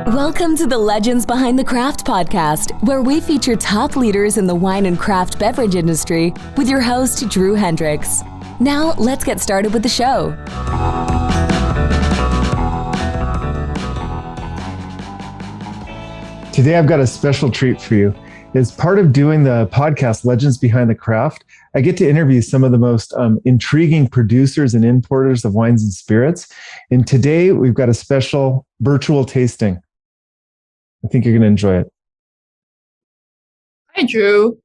Welcome to the Legends Behind the Craft podcast, where we feature top leaders in the wine and craft beverage industry with your host, Drew Hendricks. Now, let's get started with the show. Today, I've got a special treat for you. As part of doing the podcast, Legends Behind the Craft, I get to interview some of the most intriguing producers and importers of wines and spirits. And today, we've got a special virtual tasting. I think you're going to enjoy it. Hi, Drew.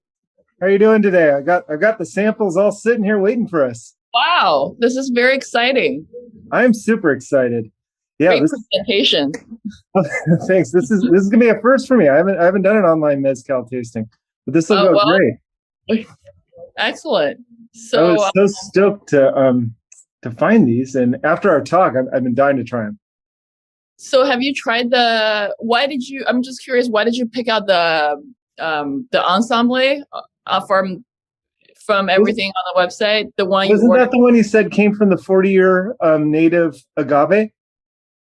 How are you doing today? I've got the samples all sitting here waiting for us. Wow, this is very exciting. I'm super excited. Yeah, Great presentation. Thanks. This is gonna be a first for me. I haven't done an online mezcal tasting, but this will go great. Excellent. I was so stoked to find these, and after our talk, I've been dying to try them. So, have you tried I'm just curious. Why did you pick out the ensemble from everything on the website? The one wasn't that the one you said came from the 40-year native agave?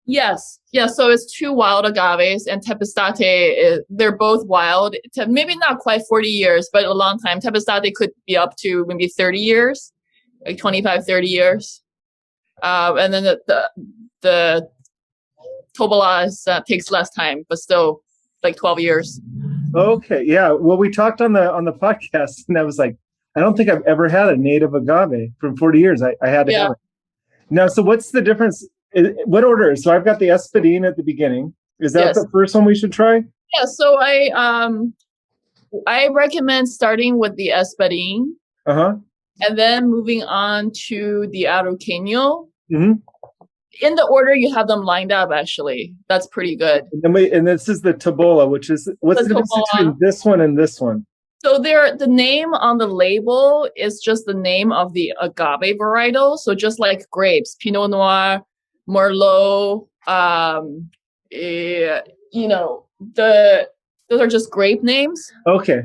Yes. Yeah. So it's two wild agaves and Tepestate. They're both wild. Maybe not quite 40 years, but a long time. Tepestate could be up to maybe 30 years, like 25, 30 years. And then the Tobola takes less time, but still like 12 years. Okay. Yeah. Well, we talked on the podcast, and I was like, I don't think I've ever had a native agave from 40 years. I had to have it. Now, so what's the difference? What order? So I've got the Espadin at the beginning. Is that the first one we should try? Yeah. So I recommend starting with the Espadin, and then moving on to the Arauqueño. Mm-hmm. In the order you have them lined up, actually, that's pretty good. And this is the Tobola, what's the difference between this one and this one? So the name on the label is just the name of the agave varietal. So just like grapes, Pinot Noir, Merlot, those are just grape names. Okay.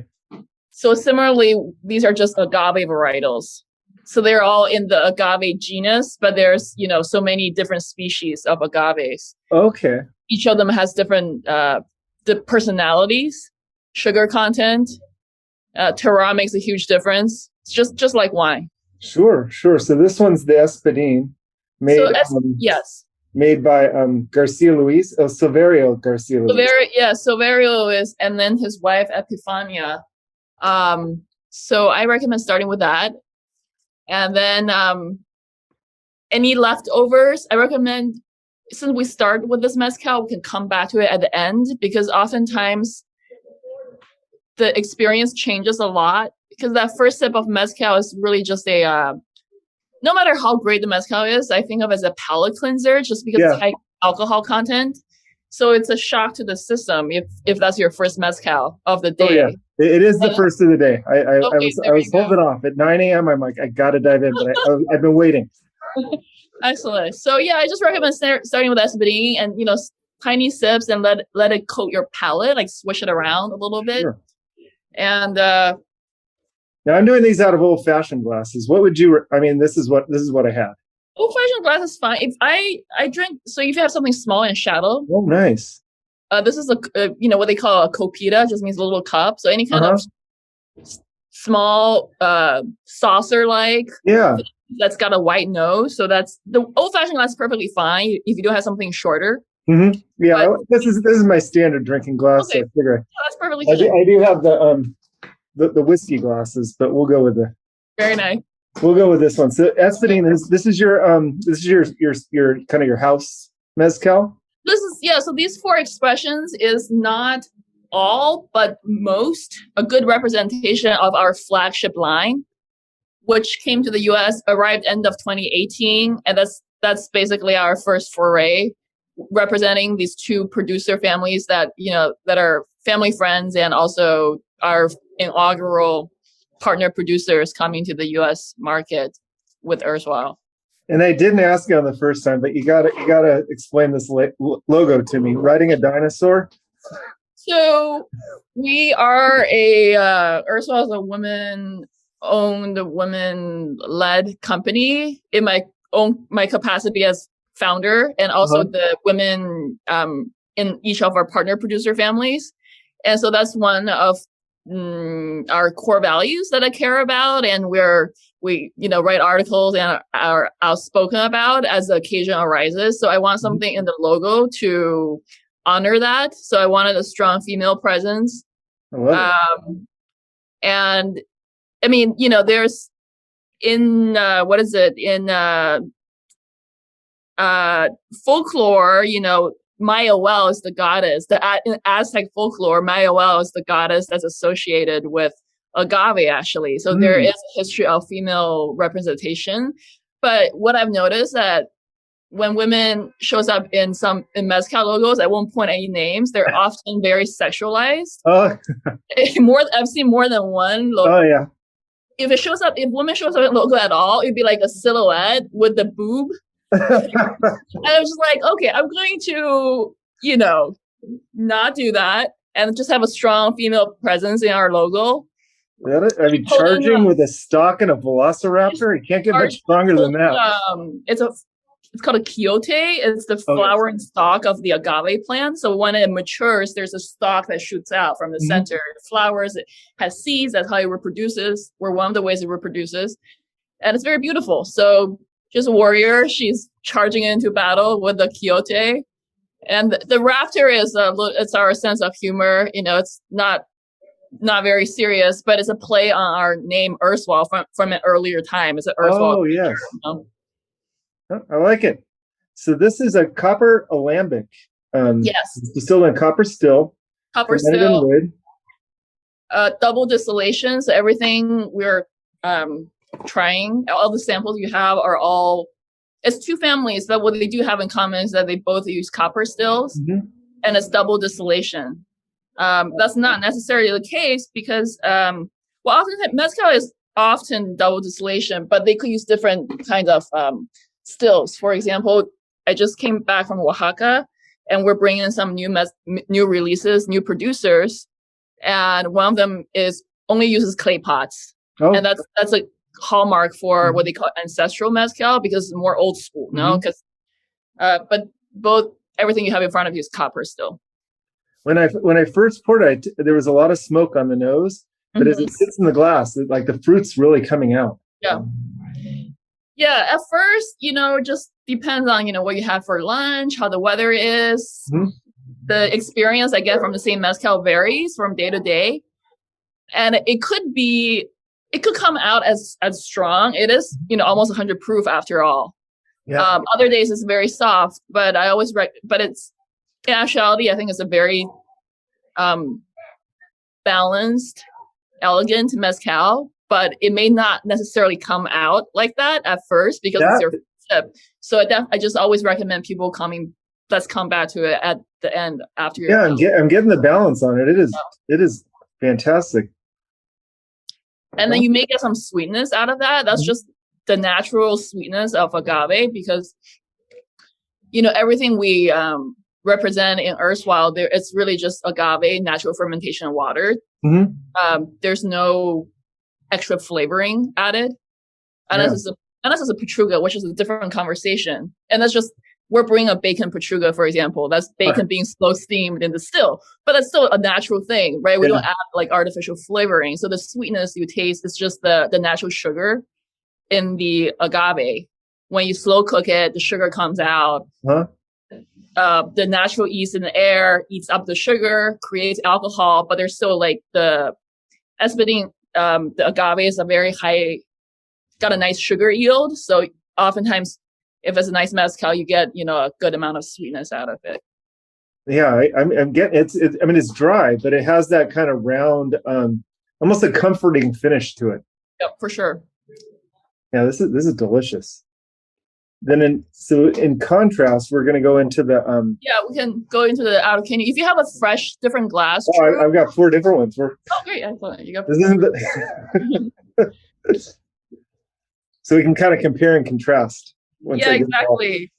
So similarly, these are just agave varietals. So they're all in the agave genus, but there's, so many different species of agaves. Okay. Each of them has different personalities, sugar content. Terroir makes a huge difference. It's just like wine. Sure. So this one's the Espadin. Made by Garcia Luis, Silverio Garcia Luis. Silverio Luis, and then his wife Epifania. So I recommend starting with that, and then any leftovers. I recommend, since we start with this mezcal, we can come back to it at the end, because oftentimes the experience changes a lot. Because that first sip of mezcal is really just no matter how great the mezcal is, I think of it as a palate cleanser, just because it's high alcohol content. So it's a shock to the system if that's your first mezcal of the day. Oh, yeah. It is the first of the day. I was holding off at 9 a.m. I'm like, I got to dive in, but I've been waiting. Excellent. So I just recommend starting with Espadin and, tiny sips, and let it coat your palate, like swish it around a little bit. Sure. And now I'm doing these out of old-fashioned glasses. What would you? This is what I had. Old-fashioned glass is fine. If I drink, so if you have something small and shallow. Oh, nice. This is what they call a copita, just means a little cup. So any kind of small saucer-like. Yeah. That's got a white nose. So that's the old-fashioned glass is perfectly fine if you don't have something shorter. Mm-hmm. Yeah, but, this is my standard drinking glass. Okay. So I figure that's perfectly fine. I do have the whiskey glasses, but we'll go with very nice. We'll go with this one. So Espadin, this is your kind of your house mezcal. So these four expressions is not all, but most a good representation of our flagship line, which came to the U.S., arrived end of 2018, and that's basically our first foray, representing these two producer families that are family friends, and also our inaugural partner producers coming to the U.S. market with Erstwhile. And I didn't ask you on the first time, but you gotta explain this logo to me. Riding a dinosaur. So we are Erstwhile is a women-owned, women-led company. In my capacity as founder and also the women in each of our partner producer families. And so that's one of our core values that I care about, and we write articles and are outspoken about as the occasion arises. So I want something in the logo to honor that. So I wanted a strong female presence. I love it. And I mean, there's in folklore, Mayahuel is the goddess. In Aztec folklore, Mayahuel is the goddess that's associated with agave, actually. So there is a history of female representation. But what I've noticed that when women shows up in mezcal logos, I won't point any names. They're often very sexualized. Oh, I've seen more than one logo. Oh yeah. If women shows up in logo at all, it'd be like a silhouette with the boob. And I was just like, okay, I'm going to, not do that and just have a strong female presence in our logo. I mean, charging with a stock and a velociraptor, you can't get much stronger than that. It's called a quiote. It's the flower and stalk of the agave plant. So when it matures, there's a stalk that shoots out from the center. It flowers, it has seeds. That's how it reproduces. We're one of the ways it reproduces. And it's very beautiful. So she's a warrior. She's charging into battle with the quiote. And the raptor it's our sense of humor. It's not very serious, but it's a play on our name Erstwhile from an earlier time. It's an Erstwhile. Oh, yes. I like it. So this is a copper alembic. Yes. It's distilled in copper still. Copper still. Double distillation. So everything we're trying, all the samples you have are all, it's two families, but what they do have in common is that they both use copper stills and it's double distillation. That's not necessarily the case because, often mezcal is often double distillation, but they could use different kinds of stills. For example, I just came back from Oaxaca and we're bringing in some new releases, new producers. And one of them only uses clay pots. Oh. And that's a hallmark for what they call ancestral mezcal because it's more old school, because but everything you have in front of you is copper still. When I first poured it, there was a lot of smoke on the nose, but as it sits in the glass, like the fruit's really coming out. Yeah, at first, just depends on, what you have for lunch, how the weather is. The experience I get from the same mezcal varies from day to day. And it could come out as strong. It is, almost 100 proof after all. Yeah. Other days it's very soft, but but it's, in actuality, I think it's a very balanced, elegant mezcal. But it may not necessarily come out like that at first because it's your sip. So I just always recommend people let's come back to it at the end after your I'm getting the balance on it. It is fantastic. And then you may get some sweetness out of that. That's just the natural sweetness of agave because, everything we represent in Erstwhile, it's really just agave, natural fermentation water. There's no extra flavoring added. Unless it's a petruga, which is a different conversation. And that's just, we're bringing a bacon petruga, for example. That's bacon being slow steamed in the still. But that's still a natural thing, right? We don't add like artificial flavoring. So the sweetness you taste is just the natural sugar in the agave. When you slow cook it, the sugar comes out. The natural yeast in the air eats up the sugar, creates alcohol, but there's still like the agave is a very high, got a nice sugar yield. So oftentimes, if it's a nice mezcal, you get, a good amount of sweetness out of it. Yeah, I'm getting it's dry, but it has that kind of round, almost a comforting finish to it. Yep, for sure. Yeah, this is delicious. Then in contrast, we're going to go into the we can go into the out of candy. If you have a fresh, different glass. Oh, I've got 4 different ones. Great! Excellent. You got. So we can kind of compare and contrast. Exactly.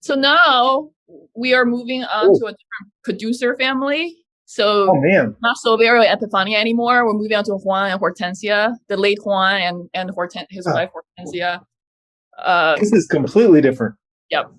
So now we are moving on to a different producer family. So not Silverio and Epifania anymore. We're moving on to Juan and Hortensia, the late Juan and his wife Hortensia. This is completely different. Yep.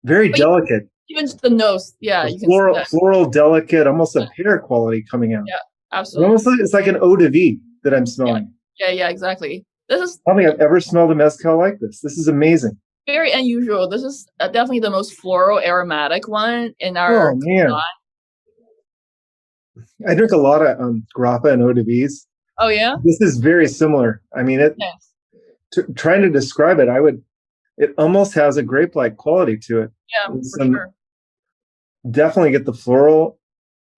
Very But delicate. even just the nose, yeah, you can see Floral, that. floral, delicate, almost a pear quality coming out. Yeah, It absolutely. almost like, it's like an eau de vie that I'm smelling. Yeah, exactly. This is I don't think I've ever smelled a mezcal like this. This is amazing. very unusual. This is definitely the most floral aromatic one in our. Oh man, I drink a lot of grappa and eau de vies. Oh yeah. This is very similar. I mean, Yes. trying to describe it, it almost has a grape-like quality to it. Yeah, for sure. Definitely get the floral.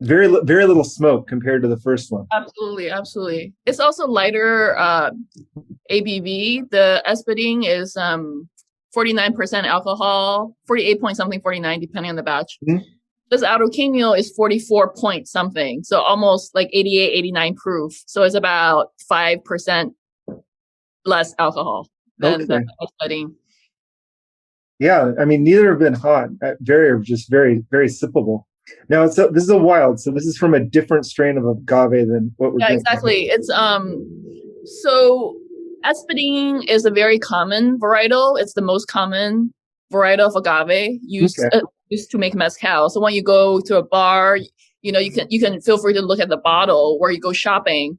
Very little smoke compared to the first one. Absolutely. It's also lighter ABV. The Espadin is 49% alcohol, 48 point something, 49 depending on the batch. Mm-hmm. This Araucano is 44 point something, so almost like 88, 89 proof. So it's about 5% less alcohol than the Espadin. Yeah, I mean, neither have been hot. Very sippable. Now, this is a wild, so this is from a different strain of agave than what we're drinking. Exactly. It's so Espadin is a very common varietal. It's the most common varietal of agave used to make mezcal. So when you go to a bar, you can feel free to look at the bottle where you go shopping.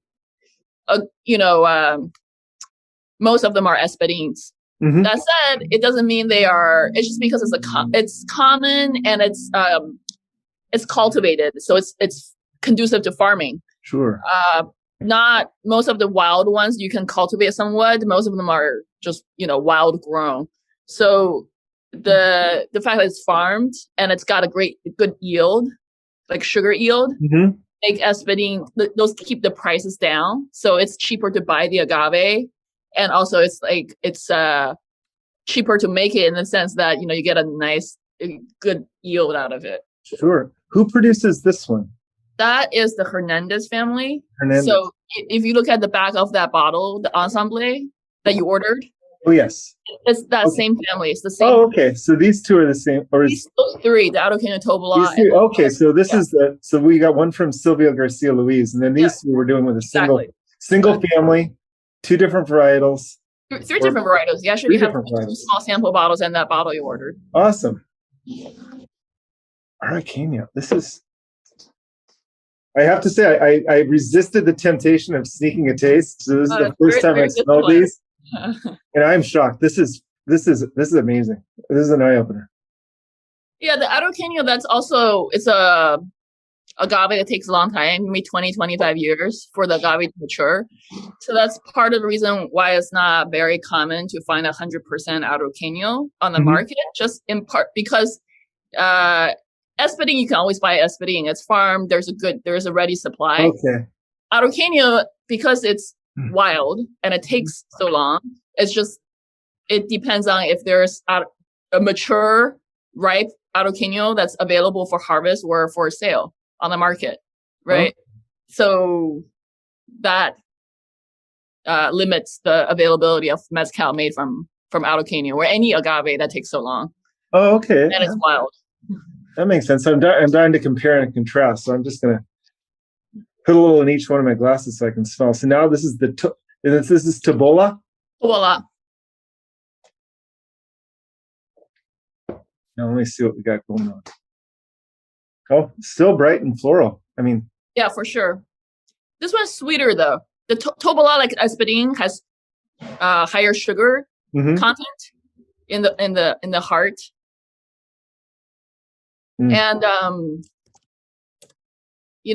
Most of them are Espadins. Mm-hmm. That said, it doesn't mean they are. It's just because it's common and it's cultivated, so it's conducive to farming. Sure. Not most of the wild ones you can cultivate somewhat. Most of them are just wild grown. So the fact that it's farmed and it's got a good yield, like sugar yield, mm-hmm. make Espadin, those keep the prices down. So it's cheaper to buy the agave, and also it's cheaper to make it in the sense that you get a nice, good yield out of it. Sure. Who produces this one? That is the Hernandez family. So if you look at the back of that bottle, the ensemble that you ordered. Oh, yes. It's that same family. It's the same. Oh, okay. So these two are the same. Those three, the Araucano Tobola. Okay. So this is so we got one from Silvio Garcia Luis, and then these two we're doing with a single family, two different varietals. Three different varietals. You actually have two small sample bottles and that bottle you ordered. Awesome. Araucano. This is. I have to say, I resisted the temptation of sneaking a taste. So this is the first time I smelled these, and I'm shocked. This is amazing. This is an eye opener. Yeah, the Araucano. It's a agave that takes a long time, maybe 20, 25 years for the agave to mature. So that's part of the reason why it's not very common to find 100% Araucano on the market. Just in part because. Espadin, you can always buy Espadin. It's farmed. There's a ready supply. Okay. Araucano, because it's wild and it takes so long, it depends on if there's a mature, ripe Araucano that's available for harvest or for sale on the market, right? Oh. So that limits the availability of mezcal made from Araucano or any agave that takes so long. Oh, okay. And it's wild. That makes sense. I'm dying to compare and contrast. So I'm just going to put a little in each one of my glasses so I can smell. So now this is this is Tobola? Tobola. Now let me see what we got going on. Oh, still bright and floral. I mean. Yeah, for sure. This one's sweeter though. The Tobola, like Espadin, has higher sugar content in the heart. And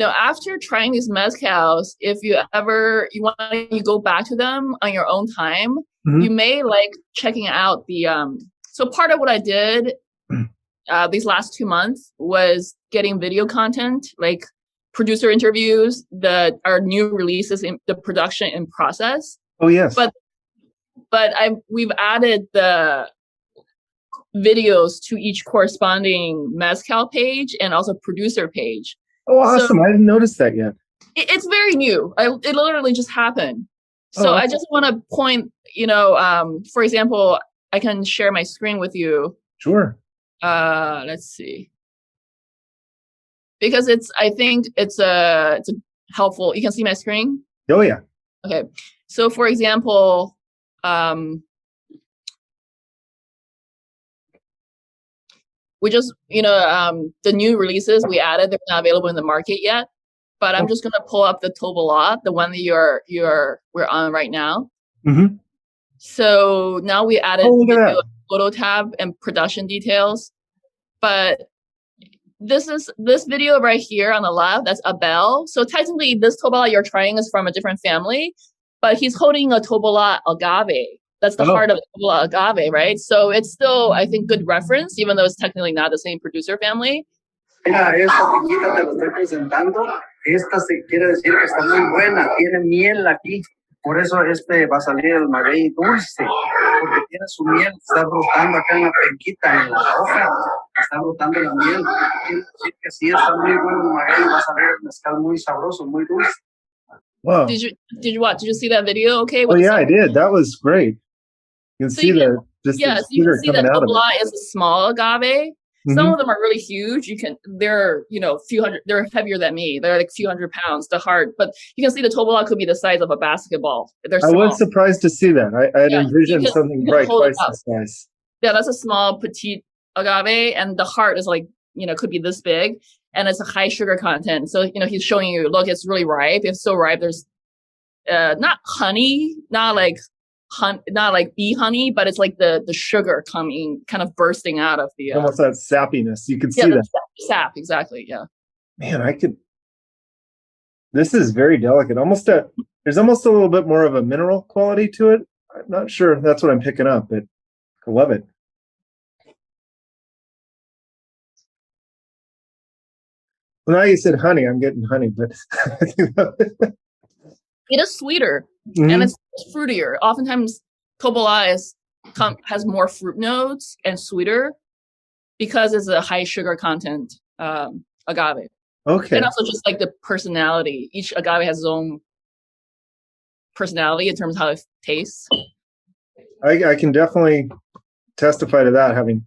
after trying these mezcals, if you go back to them on your own time, you may like checking out the so part of what I did these last 2 months was getting video content, like producer interviews, our new releases in the production in process. Oh yes. But we've added the videos to each corresponding mezcal page and also producer page. Oh, awesome. I didn't notice that yet. It's very new. It literally just happened. So I just want to point, for example, I can share my screen with you. Sure. Let's see. Because I think it's a helpful. You can see my screen? Oh, yeah. Okay. So for example, We just, the new releases we added, they're not available in the market yet. But I'm just gonna pull up the Tobola, the one that we're on right now. Mm-hmm. So now we added video, photo tab and production details. But this video right here on the left, that's Abel. So technically this Tobola you're trying is from a different family, but he's holding a Tobola agave. That's the heart of Tobola agave, right? So it's still, I think, good reference, even though it's technically not the same producer family. Mira, esta piquita te lo estoy presentando. Esta se quiere decir que está muy buena, tiene miel aquí. Por eso va a salir el maguey dulce, porque tiene su miel, está brotando acá en la penquita, en la hoja, está brotando la miel. Quiere decir que sí está muy bueno el maguey, va a salir el mezcal muy sabroso, muy dulce. Wow. Did you see that video? Okay. Oh yeah, I did. That was great. You can see the Tobola is a small agave. Mm-hmm. Some of them are really huge. They're they're heavier than me. They're like a few hundred pounds, the heart. But you can see the Tobola could be the size of a basketball. I was surprised to see that. I had envisioned something bright twice the size. Yeah, that's a small petite agave, and the heart is like, could be this big, and it's a high sugar content. So he's showing you, look, it's really ripe. It's so ripe. There's not honey, not like bee honey, but it's like the sugar coming, kind of bursting out of the almost that sappiness. You can see that sap, exactly. Yeah, man, this is very delicate. There's almost a little bit more of a mineral quality to it. I'm not sure if that's what I'm picking up, but I love it. Well, now you said honey, I'm getting honey, but it is sweeter, and it's fruitier. Oftentimes, Tobola has more fruit notes and sweeter because it's a high sugar content agave. Okay. And also just like the personality. Each agave has its own personality in terms of how it tastes. I can definitely testify to that, having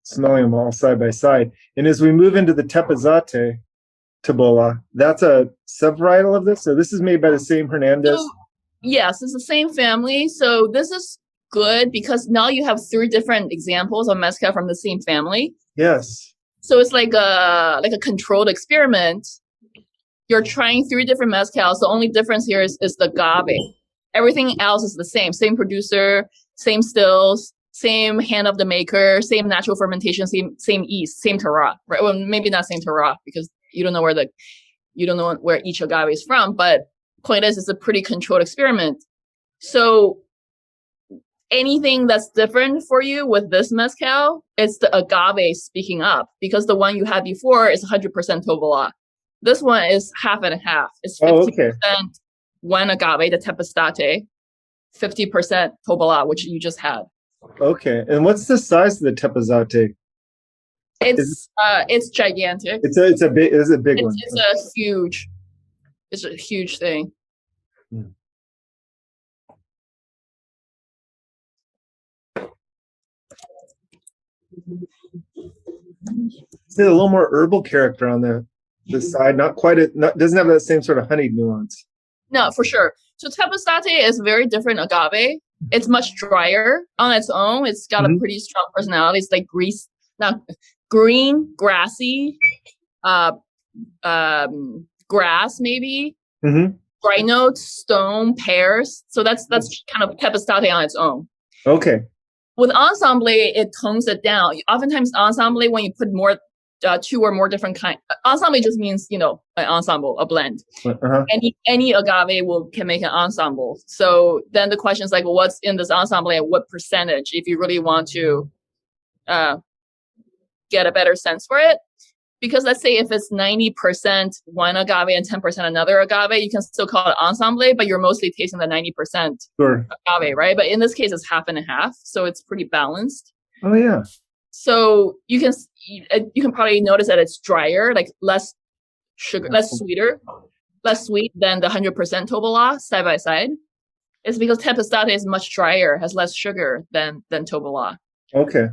smelling them all side by side. And as we move into the Tepezate Tobola, that's a subvarietal of this. So this is made by the same Hernandez. So, yes, it's the same family. So this is good because now you have 3 different examples of mezcal from the same family. Yes. So it's like a controlled experiment. You're trying 3 different mezcals. The only difference here is the agave. Everything else is the same. Same producer, same stills, same hand of the maker, same natural fermentation, same yeast, same terroir. Right? Well, maybe not same terroir because you don't know where each agave is from. But point is, it's a pretty controlled experiment. So anything that's different for you with this mezcal, it's the agave speaking up, because the one you had before is 100% Tobola. This one is half and half. It's 50% one agave, the Tepeztate, 50% Tobola, which you just had. Okay, and what's the size of the Tepezate? It's gigantic. It's a big one. It's a huge thing. It's a little more herbal character on the side. Doesn't have that same sort of honeyed nuance. No, for sure. So Tepeztate is very different agave. It's much drier on its own. It's got a pretty strong personality. It's like green, grassy, grass maybe. Dry notes, stone, pears. So that's kind of Tepeztate on its own. Okay. With ensemble, it tones it down. Oftentimes, ensemble, when you put more, 2 or more different kind, ensemble just means an ensemble, a blend. Any agave can make an ensemble. So then the question is like, well, what's in this ensemble and what percentage? If you really want to get a better sense for it, because let's say if it's 90% one agave and 10% another agave, you can still call it ensemble, but you're mostly tasting the 90% agave, right? But in this case, it's half and half, so it's pretty balanced. Oh yeah. So you can probably notice that it's drier, like less sugar, less sweet than the 100% Tobola side by side. It's because Tepeztate is much drier, has less sugar than Tobola. Okay.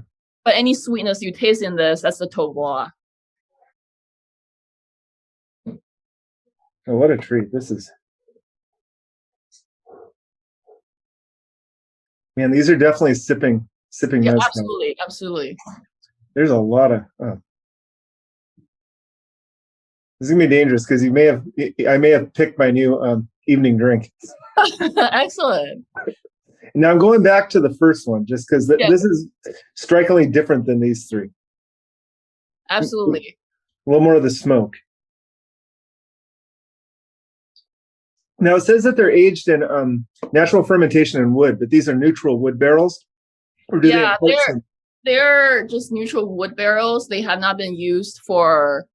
But any sweetness you taste in this, that's the Tobola. Oh, what a treat this is. Man, these are definitely sipping Yeah, mezcal. absolutely. There's a lot of. Oh. This is gonna be dangerous because I may have picked my new evening drink. Excellent. Now I'm going back to the first one just because Yes. this is strikingly different than these three. Absolutely. A little more of the smoke. Now it says that they're aged in natural fermentation in wood, but these are neutral wood barrels. Or do Yeah, they have they're just neutral wood barrels. They have not been used for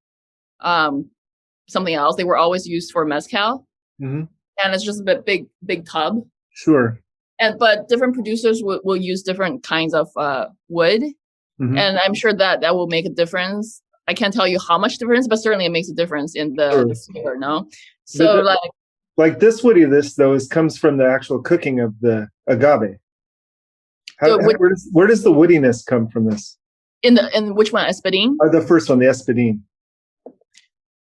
something else. They were always used for mezcal, Mm-hmm. and it's just a big tub. Sure. But different producers will use different kinds of wood, Mm-hmm. and I'm sure that will make a difference. I can't tell you how much difference, but certainly it makes a difference in the flavor. No, so like this woodiness though comes from the actual cooking of the agave. Where does the woodiness come from this? In which one, espadín? The first one, the espadín.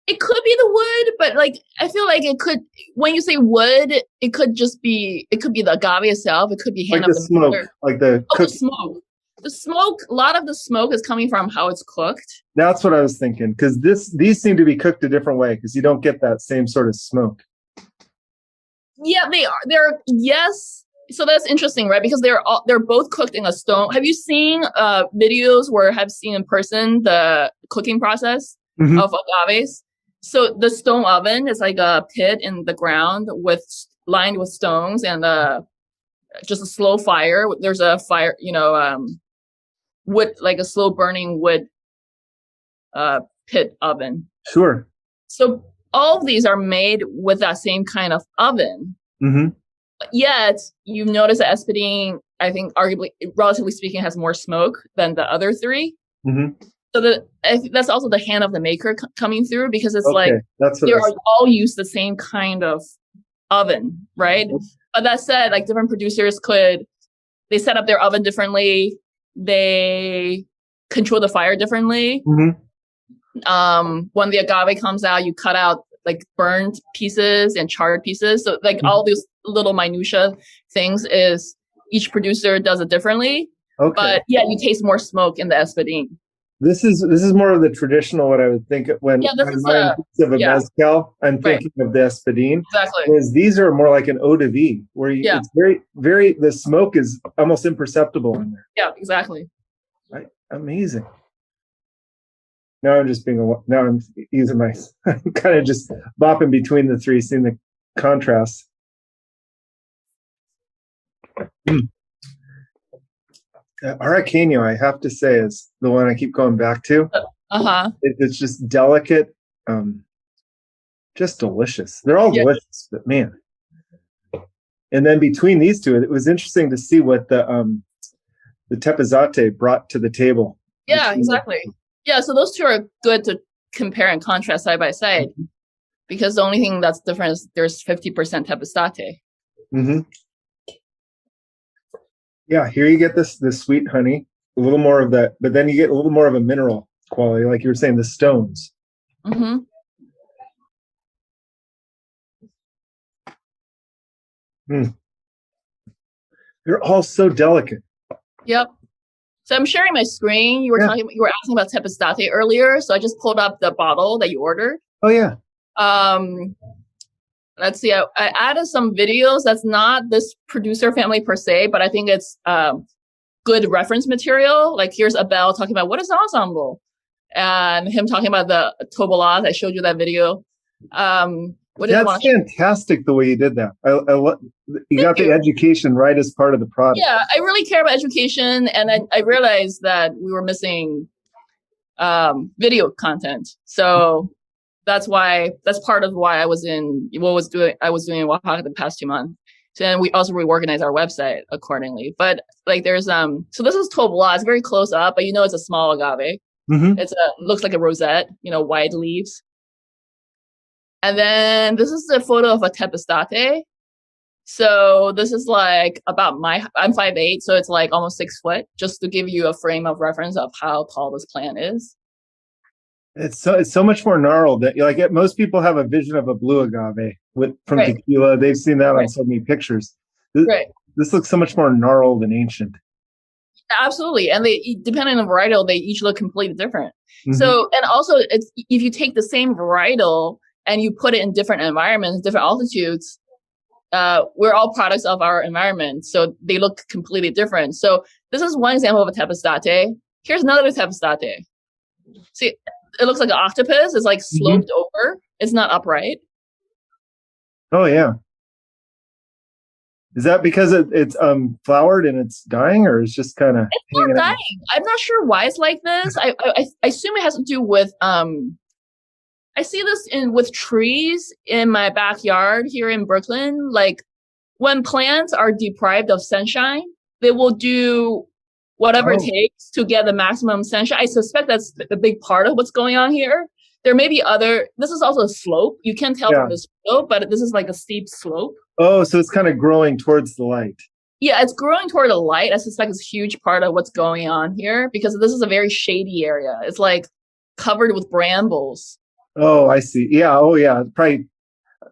It could be the wood, but like I feel like it could. When you say wood, it could be the agave itself. It could be hand like of the the smoke, maker. like the smoke. The smoke. A lot of the smoke is coming from how it's cooked. That's what I was thinking because these seem to be cooked a different way because you don't get that same sort of smoke. Yeah, they are. They're yes. So that's interesting, right? Because they're both cooked in a stone. Have you seen videos where I've seen in person the cooking process of agaves? So the stone oven is like a pit in the ground lined with stones and just a slow fire. There's a fire, wood, like a slow burning wood pit oven. Sure. So all of these are made with that same kind of oven. Mm-hmm. Yet you've noticed that espadín, I think, arguably, relatively speaking, has more smoke than the other three. Mm-hmm. So I think that's also the hand of the maker coming through because it's they all use the same kind of oven, right? But that said, like different producers they set up their oven differently. They control the fire differently. Mm-hmm. When the agave comes out, you cut out like burned pieces and charred pieces. So like all these little minutia things is each producer does it differently. Okay. But yeah, you taste more smoke in the espadín. This is more of the traditional what I would think when this is of a mezcal. I'm thinking of the espadín. Exactly. Whereas these are more like an eau de vie, where it's very, very the smoke is almost imperceptible in there. Yeah, exactly. Right. Amazing. Now I'm using I'm kind of just bopping between the three, seeing the contrast. Araqueño, I have to say, is the one I keep going back to. It's just delicate, just delicious. They're all delicious, but man. And then between these two, it was interesting to see what the tepezate brought to the table. Yeah, exactly. Yeah, so those two are good to compare and contrast side by side, because the only thing that's different is there's 50% tepezate. Mm-hmm. Yeah, here you get this sweet honey, a little more of that, but then you get a little more of a mineral quality, like you were saying, the stones. Mm-hmm. They're all so delicate. Yep. So I'm sharing my screen. You were asking about tepezate earlier, so I just pulled up the bottle that you ordered. Oh yeah. Let's see. I added some videos. That's not this producer family per se, but I think it's good reference material. Like here's Abel talking about what is ensemble, and him talking about the tobolas. I showed you that video. That's fantastic the way you did that. You got the education right as part of the product. Yeah, I really care about education, and I realized that we were missing video content. So that's part of why I was doing in Oaxaca the past 2 months. So then we also reorganized our website accordingly. But like there's so this is tobola. It's very close up, but it's a small agave. Mm-hmm. Looks like a rosette, wide leaves. And then this is a photo of a tepezate. So this is like I'm 5'8", so it's like almost 6 foot, just to give you a frame of reference of how tall this plant is. It's so much more gnarled that most people have a vision of a blue agave from tequila. They've seen that on so many pictures. This looks so much more gnarled and ancient. Absolutely. And depending on the varietal, they each look completely different. Mhm. So, and also it's, if you take the same varietal and you put it in different environments, different altitudes, we're all products of our environment. So they look completely different. So this is one example of a tepestate. Here's another tepestate. See, it looks like an octopus. It's like sloped over. It's not upright. Oh yeah. Is that because it's flowered and it's dying, or it's just kind of It's not dying. I'm not sure why it's like this. I assume it has to do with I see this with trees in my backyard here in Brooklyn. Like when plants are deprived of sunshine, they will do whatever it takes to get the maximum sunshine. I suspect that's the big part of what's going on here. There may be this is also a slope. You can't tell from the slope, but this is like a steep slope. Oh, so it's kind of growing towards the light. Yeah, it's growing toward the light. I suspect it's a huge part of what's going on here because this is a very shady area. It's like covered with brambles. Oh, I see. Yeah. Oh, yeah. Probably.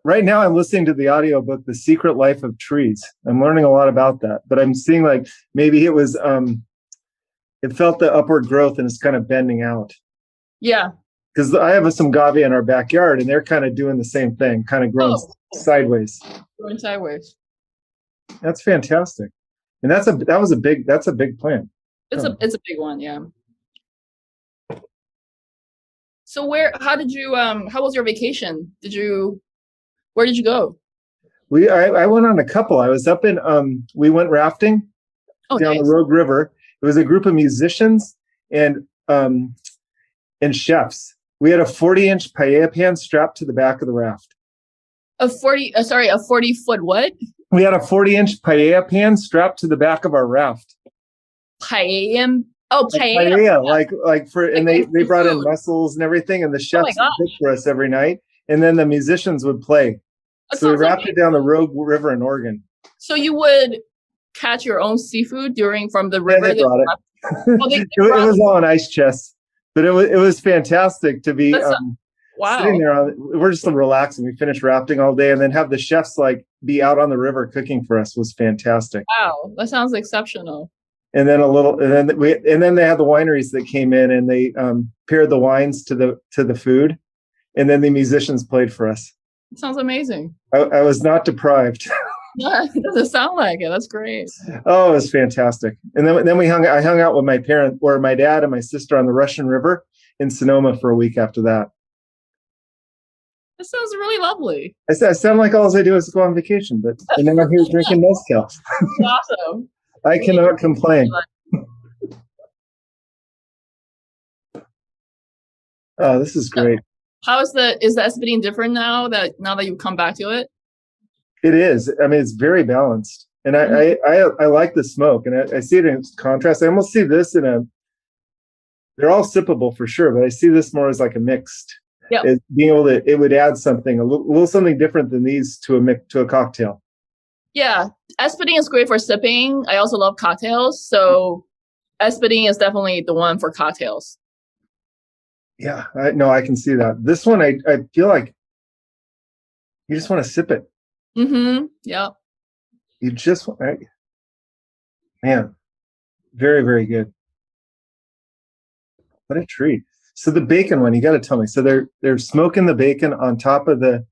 Right now, I'm listening to the audiobook, The Secret Life of Trees. I'm learning a lot about that, but I'm seeing like maybe it was, it felt the upward growth and it's kind of bending out. Yeah. Because I have some agave in our backyard and they're kind of doing the same thing, kind of growing sideways. Growing sideways. That's fantastic. And that's a big plant. It's a big one, yeah. So how was your vacation? Where did you go? I went on a couple. I was up in, we went rafting down the Rogue River. It was a group of musicians and chefs. We had a 40-inch paella pan strapped to the back of the raft. A 40-foot what? We had a 40-inch paella pan strapped to the back of our raft. Paella? Oh, paella. Paella, and they brought in mussels and everything, and the chefs would cook for us every night, and then the musicians would play. So we rafted down the Rogue River in Oregon. So you would catch your own seafood from the river? Yeah, they brought it. It was all on ice chests. But it was fantastic to be sitting there. We're just relaxing. We finished rafting all day, and then have the chefs be out on the river cooking for us was fantastic. Wow, that sounds exceptional. And then they had the wineries that came in and they paired the wines to the food, and then the musicians played for us. It sounds amazing. I was not deprived. It doesn't sound like it. That's great. Oh, it was fantastic. And then I hung out with my dad and my sister on the Russian River in Sonoma for a week after that. That sounds really lovely. I sound like all I do is go on vacation, and then I'm here drinking mezcal. Awesome. I cannot complain. Oh, this is great. Is the Espadín different now that you've come back to it? It is. I mean, it's very balanced, and I like the smoke, and I see it in contrast. I almost see this they're all sippable for sure, but I see this more as like a mixed. Yeah. Being able to, it would add something a little something different than these to a cocktail. Yeah, Espadín is great for sipping. I also love cocktails, so Espadín is definitely the one for cocktails. Yeah, I can see that. This one, I feel like you just want to sip it. Mm-hmm. Yeah. You just man, very, very good. What a treat. So the bacon one, you got to tell me. So they're smoking the bacon on top of the.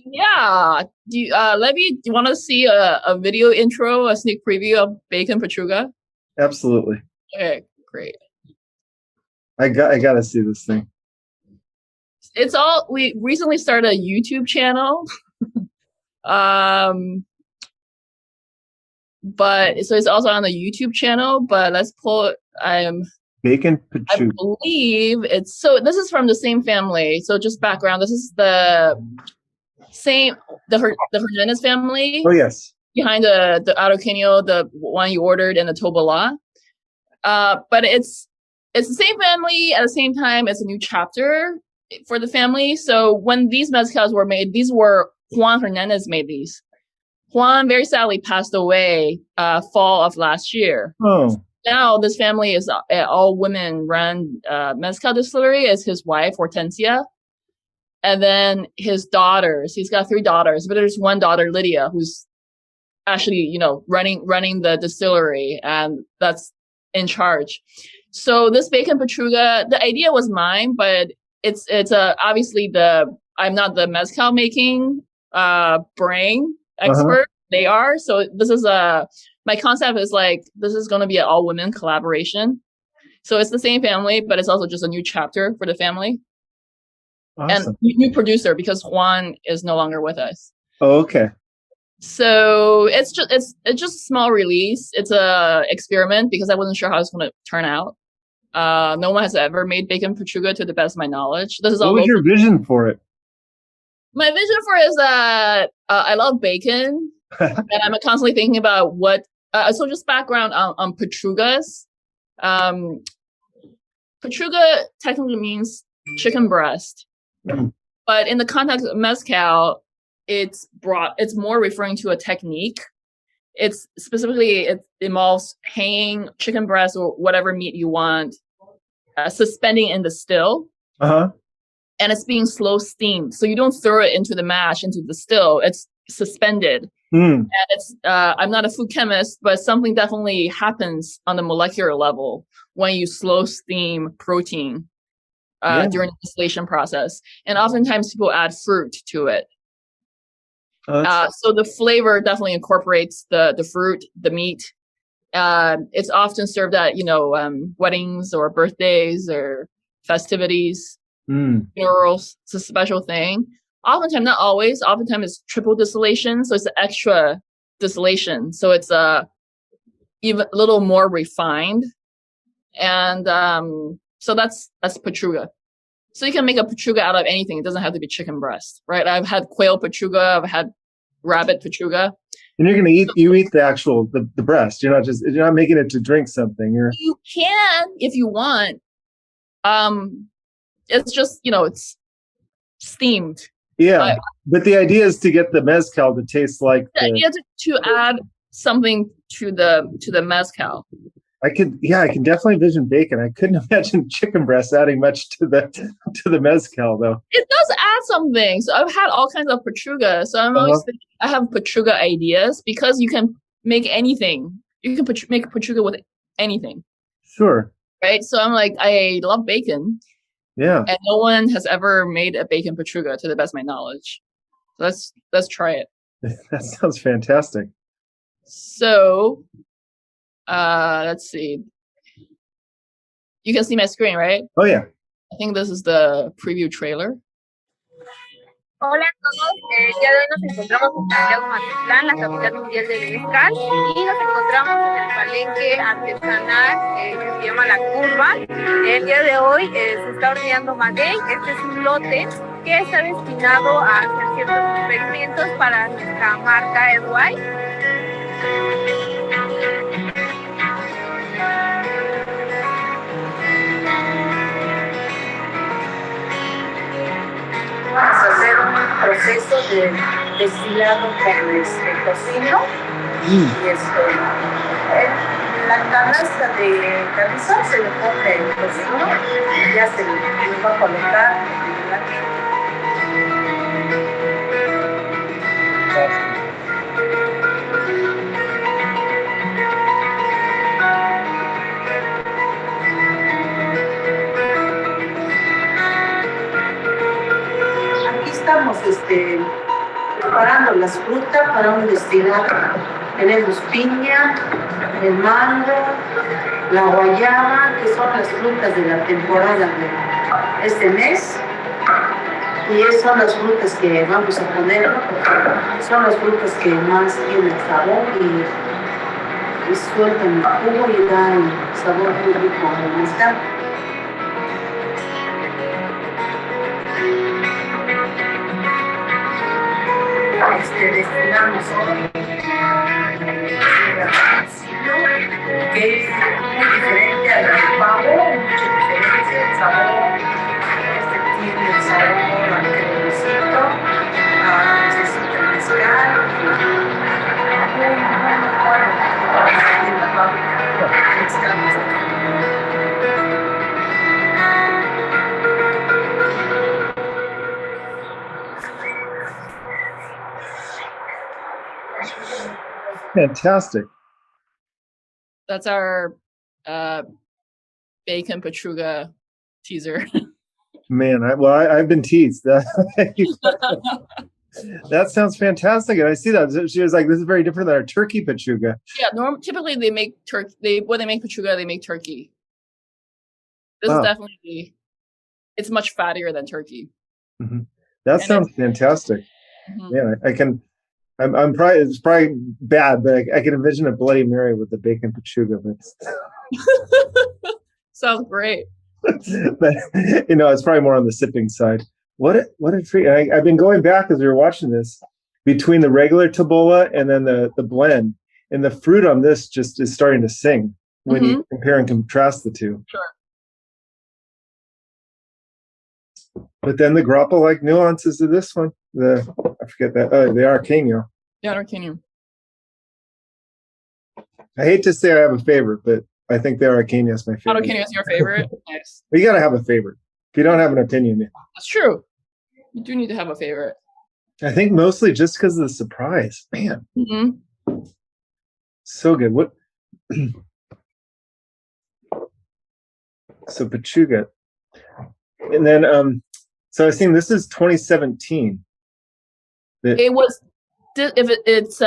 Yeah. Do you, Levy, do you want to see a video intro, a sneak preview of bacon pechuga? Absolutely. Okay, great. I got to see this thing. We recently started a YouTube channel. But so it's also on the YouTube channel, but let's pull bacon pechuga. I believe this is from the same family. So just background, this is the Hernandez family. Oh yes. Behind the Arauqueño, the one you ordered in the Tobola. But it's the same family at the same time. It's a new chapter for the family. So when these mezcals were made, Juan Hernandez made these. Juan very sadly passed away fall of last year. Oh. Now this family is all women run mezcal distillery. Is his wife Hortensia, and then his daughters. He's got 3 daughters, but there's one daughter, Lydia, who's actually running the distillery, and that's in charge. So this bacon pechuga, the idea was mine, but it's obviously I'm not the mezcal making brain expert. They are. So this is my concept is like, this is going to be an all women collaboration. So it's the same family, but it's also just a new chapter for the family. Awesome. And new producer, because Juan is no longer with us. Oh, okay. So it's just a small release. It's a experiment because I wasn't sure how it's going to turn out. No one has ever made bacon pechuga to the best of my knowledge. This is What was your vision for it? My vision for it is that I love bacon, and I'm constantly thinking about what. So just background on pechugas. Pechuga technically means chicken breast, but in the context of mezcal, it's more referring to a technique. It's specifically, it involves hanging chicken breast or whatever meat you want, suspending in the still. And it's being slow steamed. So you don't throw it into the mash, into the still. It's suspended. And it's, I'm not a food chemist, but something definitely happens on the molecular level when you slow steam protein during the distillation process. And oftentimes people add fruit to it. So the flavor definitely incorporates the fruit, the meat. It's often served at, weddings or birthdays or festivities, funerals. It's a special thing. Oftentimes, not always, oftentimes it's triple distillation. So it's an extra distillation. So it's even a little more refined. And so that's pechuga. So you can make a pechuga out of anything. It doesn't have to be chicken breast, right? I've had quail pechuga. I've had rabbit pechuga. And you're gonna eat the actual the breast. You're not making it to drink something. You can if you want. It's just it's steamed. Yeah, but the idea is to get the mezcal to taste like. The idea to add something to the mezcal. I can definitely vision bacon. I couldn't imagine chicken breast adding much to the mezcal though. It does add something. So I've had all kinds of pechuga. So I'm always thinking I have pechuga ideas because you can make anything. You can make a pechuga with anything. Sure. Right. So I'm like, I love bacon. Yeah. And no one has ever made a bacon pechuga to the best of my knowledge. So let's try it. That sounds fantastic. So let's see. You can see my screen, right? Oh yeah. I think this is the preview trailer. Hola a todos, el día de hoy nos encontramos en Santiago, Mazatlán, la capital mundial del mezcal, y nos encontramos en el palenque artesanal que se llama La Curva. El día de hoy se está horneando maguey. Este es un lote que está destinado a hacer ciertos experimentos para nuestra marca Erstwhile. Vamos a hacer un proceso de destilado con tocino y la canasta de carrizo se le pone el tocino y ya se le va a colocar en la Estamos preparando las frutas para un destilado. Tenemos piña, el mango, la guayaba, que son las frutas de la temporada de este mes. Y esas son las frutas que vamos a poner. Son las frutas que más tienen sabor y sueltan el jugo y dan sabor muy rico al mezcal. Destilamos hoy que es muy diferente al del pavo, mucha diferencia, el sabor, tiene el sabor al cremosito, necesita el mezcal, muy bueno, en la fábrica, mezclamos aquí. Fantastic. That's our bacon pechuga teaser. Man, I've been teased. That sounds fantastic, and I see that. She was like, "This is very different than our turkey pechuga." Yeah, typically they make turkey. When they make pechuga, they make turkey. This is definitely, it's much fattier than turkey. Mm-hmm. That sounds fantastic. Mm-hmm. Yeah, I can. I'm probably, it's probably bad, but I can envision a Bloody Mary with the bacon pechuga. But sounds great. But it's probably more on the sipping side. What a treat! I've been going back as we were watching this between the regular tabola and then the blend, and the fruit on this just is starting to sing when you compare and contrast the two. Sure. But then the grappa-like nuances of this one, I forget that, the Arcanio. Yeah, Arcanio. I hate to say I have a favorite, but I think the Arcanio is my favorite. Arcanio is your favorite? Nice. You got to have a favorite. If you don't have an opinion. That's true. You do need to have a favorite. I think mostly just because of the surprise. Man. Mm-hmm. So good. What? So Pechuga. And then, so I was saying this is 2017. It was, it's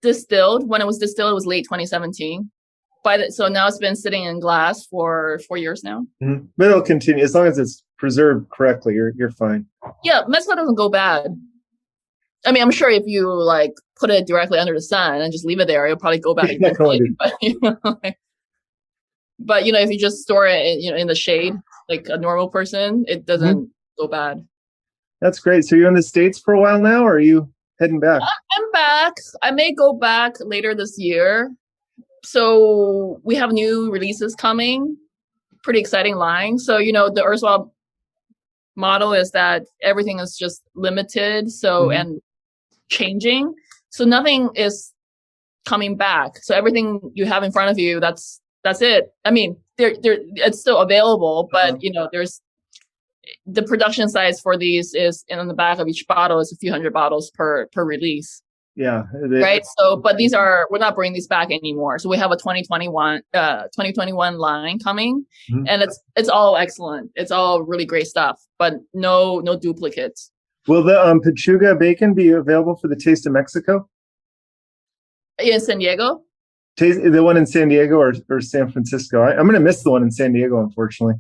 distilled. When it was distilled, it was late 2017. So now it's been sitting in glass for 4 years now. Mm-hmm. But it'll continue as long as it's preserved correctly. You're fine. Yeah, mezcal doesn't go bad. I mean, I'm sure if you like put it directly under the sun and just leave it there, it'll probably go bad. But if you just store it in the shade like a normal person, it doesn't go bad. That's great. So you're in the States for a while now, or are you heading back? I'm back. I may go back later this year. So we have new releases coming. Pretty exciting line. So, the Erstwhile model is that everything is just limited. So, and changing. So nothing is coming back. So everything you have in front of you, that's it. I mean, it's still available, but there's the production size for these is on the back of each bottle is a few hundred bottles per release. Yeah. Right. So, but we're not bringing these back anymore. So we have a 2021 line coming, and it's all excellent. It's all really great stuff, but no duplicates. Will the Pechuga bacon be available for the Taste of Mexico? In San Diego? The one in San Diego or San Francisco? I'm going to miss the one in San Diego, unfortunately.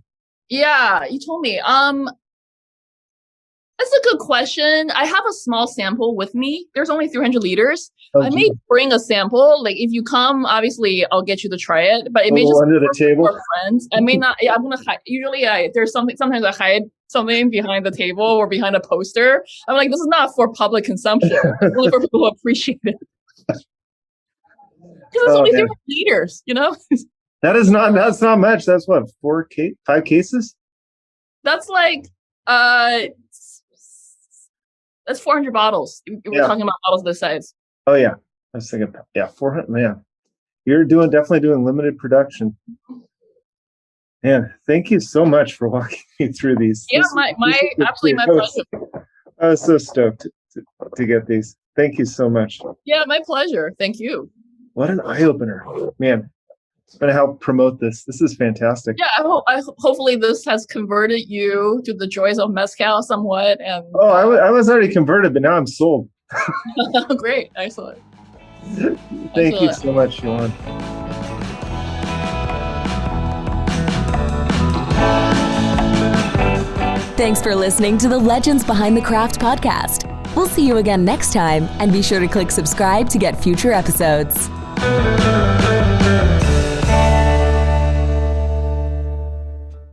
Yeah, you told me. That's a good question. I have a small sample with me. There's only 300 liters. I may bring a sample. Like if you come, obviously I'll get you to try it. But it may just under the table for friends. I may not. Yeah, I'm gonna hide. Usually, there's something. Sometimes I hide something behind the table or behind a poster. I'm like, this is not for public consumption. It's only for people who appreciate it. Because it's only 300 liters. That's not much. That's what 5 cases. That's like that's 400 bottles. We're talking about bottles this size. Oh yeah, I was thinking 400. Man, you're definitely doing limited production. Man, thank you so much for walking me through these. Yeah, my pleasure. I was so stoked to get these. Thank you so much. Yeah, my pleasure. Thank you. What an eye opener, man. I'm going to help promote this. This is fantastic. Yeah, hopefully this has converted you to the joys of mezcal somewhat. And I was already converted, but now I'm sold. Great. Excellent. Thank you so much, Yuan. Thanks for listening to the Legends Behind the Craft podcast. We'll see you again next time, and be sure to click subscribe to get future episodes.